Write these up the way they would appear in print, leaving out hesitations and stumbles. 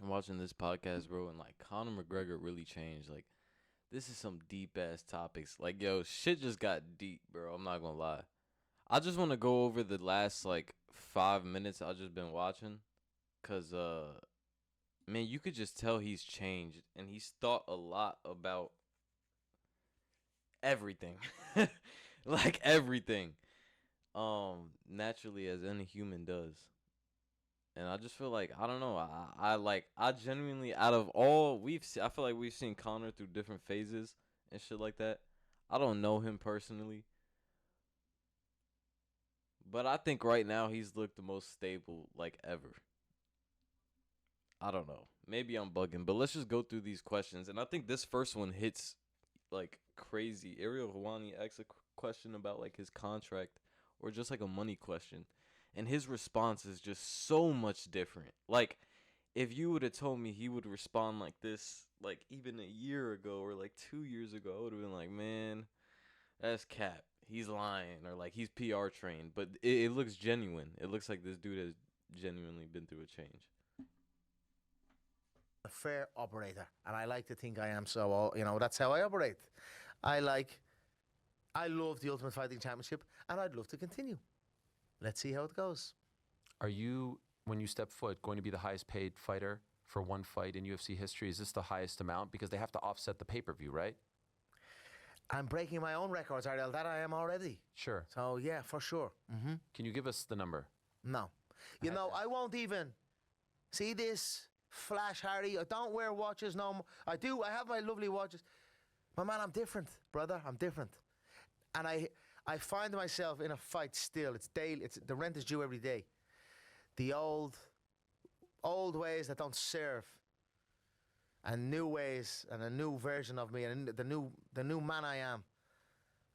I'm watching this podcast, bro, and like Conor McGregor really changed. Like, this is some deep ass topics. Like, yo, shit just got deep, bro. I'm not gonna lie. I just want to go over the last like 5 minutes I just been watching, cause man, you could just tell he's changed and he's thought a lot about everything, like everything. Naturally as any human does. And I just feel like I don't know. I genuinely out of all I feel like we've seen Connor through different phases and shit like that. I don't know him personally, but I think right now he's looked the most stable like ever. I don't know. Maybe I'm bugging, but let's just go through these questions. And I think this first one hits like crazy. Ariel Hawani asked a question about like his contract or just like a money question. And his response is just so much different. Like, if you would have told me he would respond like this, like even a year ago or like 2 years ago, I would have been like, man, that's cap. He's lying or like he's PR trained. But it looks genuine. It looks like this dude has genuinely been through a change. A fair operator, and I like to think I am. So, that's how I operate. I like, I love the Ultimate Fighting Championship, and I'd love to continue. Let's see how it goes. Are you, when you step foot, going to be the highest paid fighter for one fight in UFC history? Is this the highest amount? Because they have to offset the pay-per-view, right? I'm breaking my own records, Ariel. That I am already. Sure. So yeah, for sure. Can you give us the number? No, I won't even see this flash, Harry. I don't wear watches no more. I do. I have my lovely watches. My man, I'm different, brother. I'm different, and I find myself in a fight still. It's daily. It's the rent is due every day. The old ways that don't serve, and new ways, and a new version of me, and the new man I am.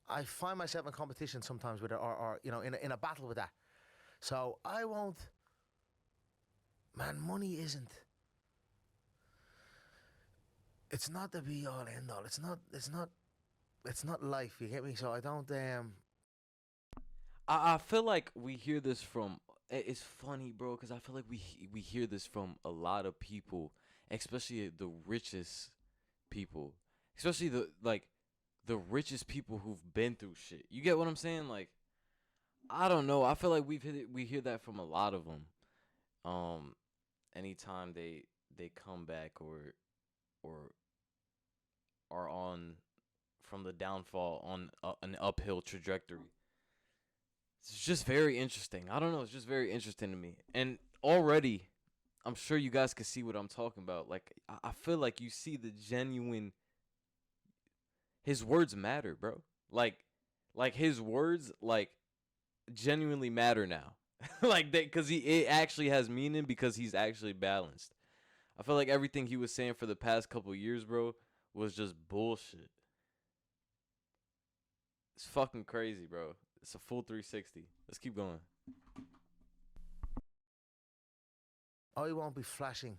I find myself in competition sometimes with it, or in a battle with that. So I won't. Man, money isn't. It's not the be all end all. It's not. It's not. It's not life. You get me? So I don't. I feel like we hear this from. It's funny, bro, because I feel like we hear this from a lot of people, especially the richest people, especially the richest people who've been through shit. You get what I'm saying? Like, I don't know. I feel like we hear that from a lot of them. Um, anytime they come back or are on from the downfall on an uphill trajectory. It's just very interesting. I don't know. It's just very interesting to me. And already, I'm sure you guys can see what I'm talking about. Like, I feel like you see the genuine. His words matter, bro. Like his words, like genuinely matter now. Like that, because it actually has meaning because he's actually balanced. I feel like everything he was saying for the past couple years, bro, was just bullshit. It's fucking crazy, bro. It's a full 360. Let's keep going. I won't be flashing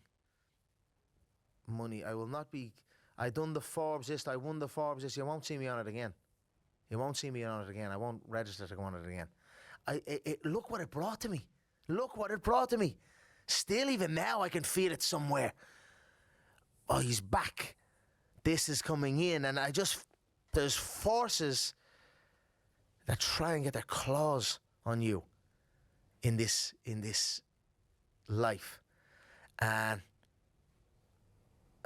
money. I will not be. I done the Forbes list. I won the Forbes list. You won't see me on it again. You won't see me on it again. I won't register to go on it again. Look what it brought to me. Look what it brought to me. Still, even now, I can feel it somewhere. Oh, he's back. This is coming in, and there's forces that try and get their claws on you in this life, and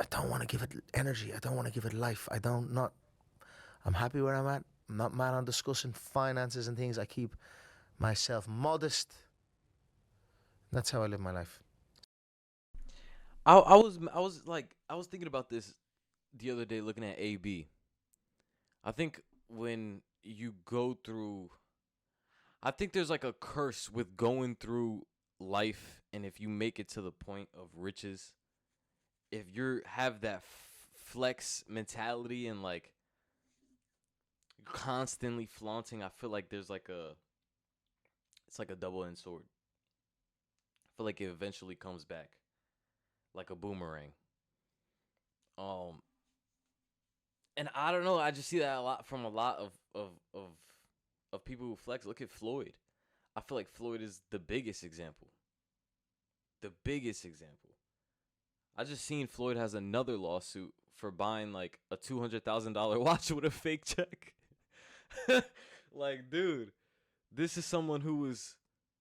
I don't want to give it energy. I don't want to give it life. I'm happy where I'm at. I'm not mad on discussing finances and things. I keep myself modest. That's how I live my life. I was thinking about this the other day looking at AB. I think when you go through I think there's like a curse with going through life and if you make it to the point of riches, if you have that flex mentality and like constantly flaunting, I feel like there's like it's like a double-edged sword. I feel like it eventually comes back like a boomerang. Um and I don't know, I just see that a lot from a lot of people who flex. Look at Floyd. I feel like Floyd is the biggest example. The biggest example. I just seen Floyd has another lawsuit for buying like a $200,000 watch with a fake check. Like, dude, this is someone who was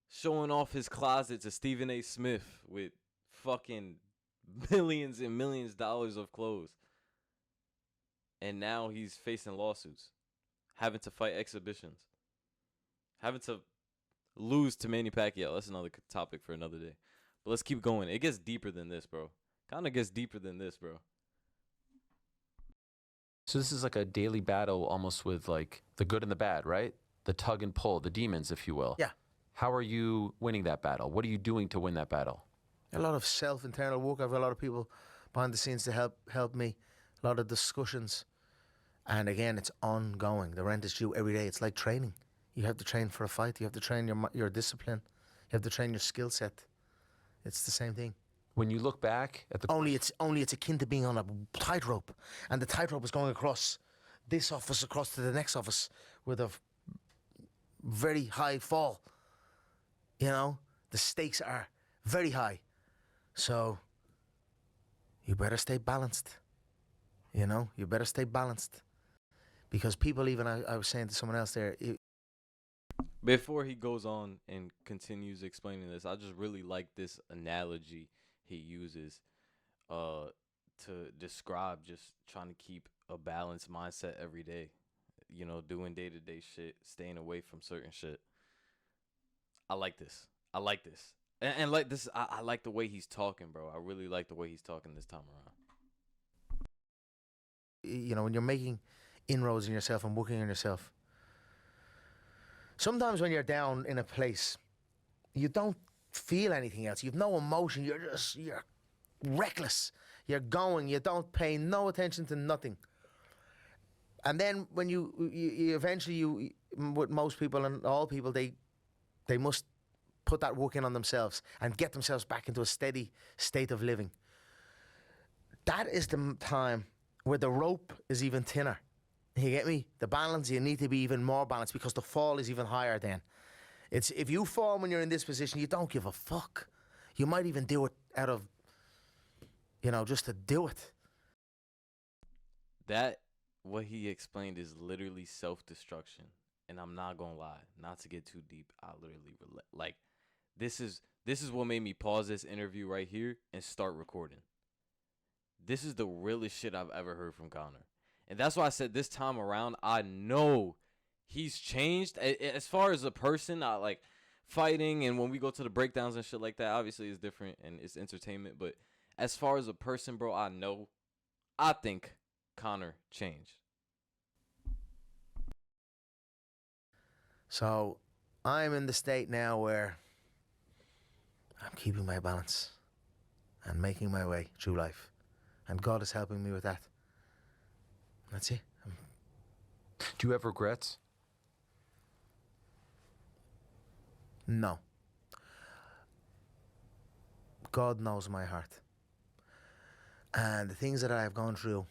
showing off his closet to Stephen A. Smith with fucking millions and millions of dollars of clothes. And now he's facing lawsuits, having to fight exhibitions, having to lose to Manny Pacquiao. That's another topic for another day. But let's keep going. It gets deeper than this, bro. Kind of gets deeper than this, bro. So this is like a daily battle almost with like the good and the bad, right? The tug and pull, the demons, if you will. Yeah. How are you winning that battle? What are you doing to win that battle? A lot of internal work. I've got a lot of people behind the scenes to help me. A lot of discussions. And again, it's ongoing. The rent is due every day. It's like training. You have to train for a fight. You have to train your discipline. You have to train your skill set. It's the same thing. When you look back at the Only it's akin to being on a tightrope, and the tightrope is going across this office, across to the next office, with a very high fall. You know, the stakes are very high, so you better stay balanced. You know, you better stay balanced, because people, even I was saying to someone else there. Before he goes on and continues explaining this, I just really like this analogy he uses to describe just trying to keep a balanced mindset every day. You know, doing day-to-day shit, staying away from certain shit. I like this. I like this. And like this, I like the way he's talking, bro. I really like the way he's talking this time around. You know, when you're making inroads in yourself and working on yourself, sometimes when you're down in a place, you don't feel anything else. You've no emotion. You're reckless. You're going. You don't pay no attention to nothing. And then when you eventually, with most people and all people, they must put that work in on themselves and get themselves back into a steady state of living. That is the time where the rope is even thinner. You get me? The balance, you need to be even more balanced, because the fall is even higher then. It's if you fall when you're in this position, you don't give a fuck. You might even do it out of, just to do it. That, what he explained, is literally self-destruction. And I'm not gonna lie, not to get too deep, I literally like this is what made me pause this interview right here and start recording. This is the realest shit I've ever heard from Conor. And that's why I said this time around, I know he's changed. As far as a person, I like fighting, and when we go to the breakdowns and shit like that, obviously it's different and it's entertainment. But as far as a person, bro, I think Conor changed. So I'm in the state now where I'm keeping my balance and making my way through life. And God is helping me with that. That's it. Do you have regrets? No. God knows my heart. And the things that I've gone through,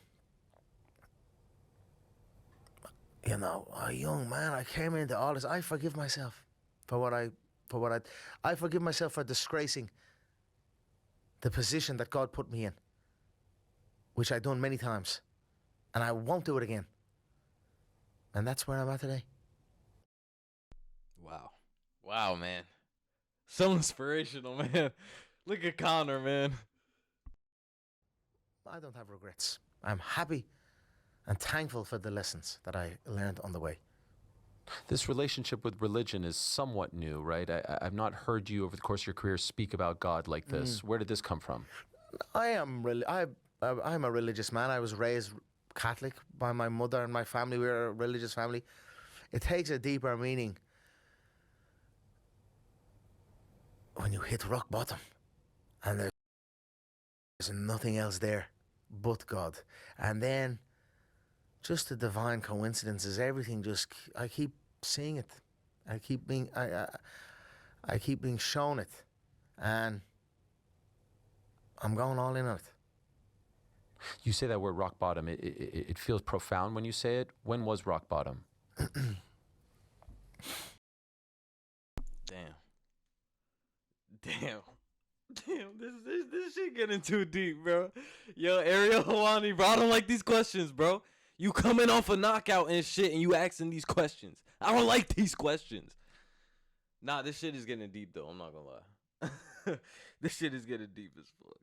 a young man, I came into all this. I forgive myself I forgive myself for disgracing the position that God put me in, which I've done many times. And I won't do it again. And that's where I'm at today. Wow, man. So inspirational, man. Look at Conor, man. I don't have regrets. I'm happy and thankful for the lessons that I learned on the way. This relationship with religion is somewhat new, right? I've not heard you over the course of your career speak about God like this. Where did this come from? I'm a religious man. I was raised Catholic by my mother and my family. We're a religious family. It takes a deeper meaning when you hit rock bottom and there's nothing else there but God. And then just the divine coincidences, everything I keep seeing it. I keep being shown it. And I'm going all in on it. You say that word rock bottom. It feels profound when you say it. When was rock bottom? Damn. Damn, this shit getting too deep, bro. Yo, Ariel Hawani, bro, I don't like these questions, bro. You coming off a knockout and shit, and you asking these questions. I don't like these questions. Nah, this shit is getting deep though. I'm not gonna lie. This shit is getting deep as fuck.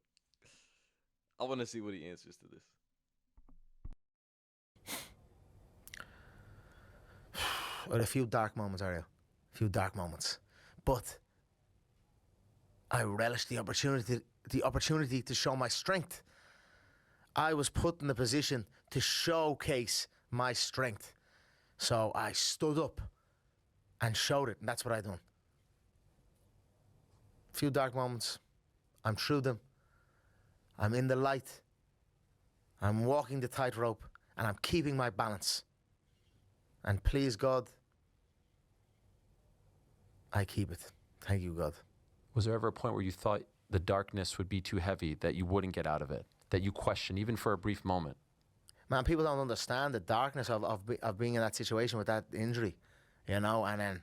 I want to see what he answers to this. With a few dark moments, Ariel. A few dark moments. But I relish the opportunity to show my strength. I was put in the position to showcase my strength. So I stood up and showed it, and that's what I done. A few dark moments. I'm through them. I'm in the light. I'm walking the tightrope, and I'm keeping my balance. And please God, I keep it. Thank you, God. Was there ever a point where you thought the darkness would be too heavy, that you wouldn't get out of it, that you questioned, even for a brief moment? Man, people don't understand the darkness of being in that situation with that injury, you know, and then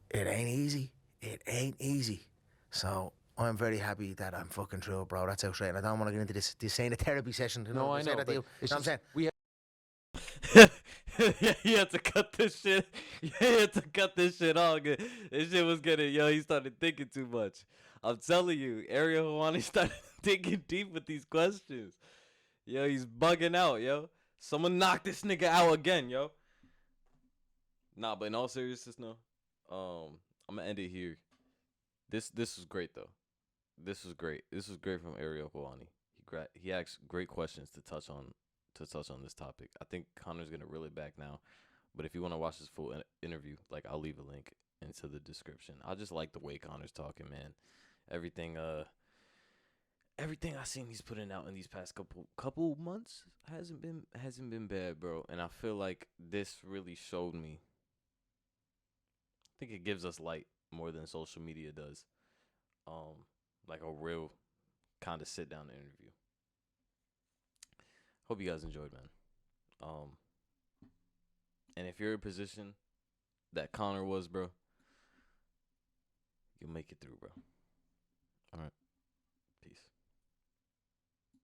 it ain't easy. It ain't easy. So I'm very happy that I'm fucking through it, bro. That's how straight. And I don't want to get into this ain't a therapy session. You No, I say know, that to but you. it's You know what I'm just, saying? Yeah, he had to cut this shit. Yeah, he had to cut this shit off. This shit was getting, yo, he started thinking too much. I'm telling you, Ariel Hawani started thinking deep with these questions. Yo, he's bugging out, yo. Someone knock this nigga out again, yo. Nah, but in all seriousness, no. I'm gonna end it here. This was great though. This was great. This was great from Ariel Hawani. He asked great questions to touch on this topic. I think Conor's gonna reel it back now. But if you want to watch this full interview, like I'll leave a link into the description. I just like the way Conor's talking, man. Everything I seen he's putting out in these past couple months hasn't been bad, bro. And I feel like this really showed me. I think it gives us light more than social media does. Like a real kind of sit down interview. Hope you guys enjoyed, man. And if you're in a position that Conor was, bro, you'll make it through, bro. All right. Peace.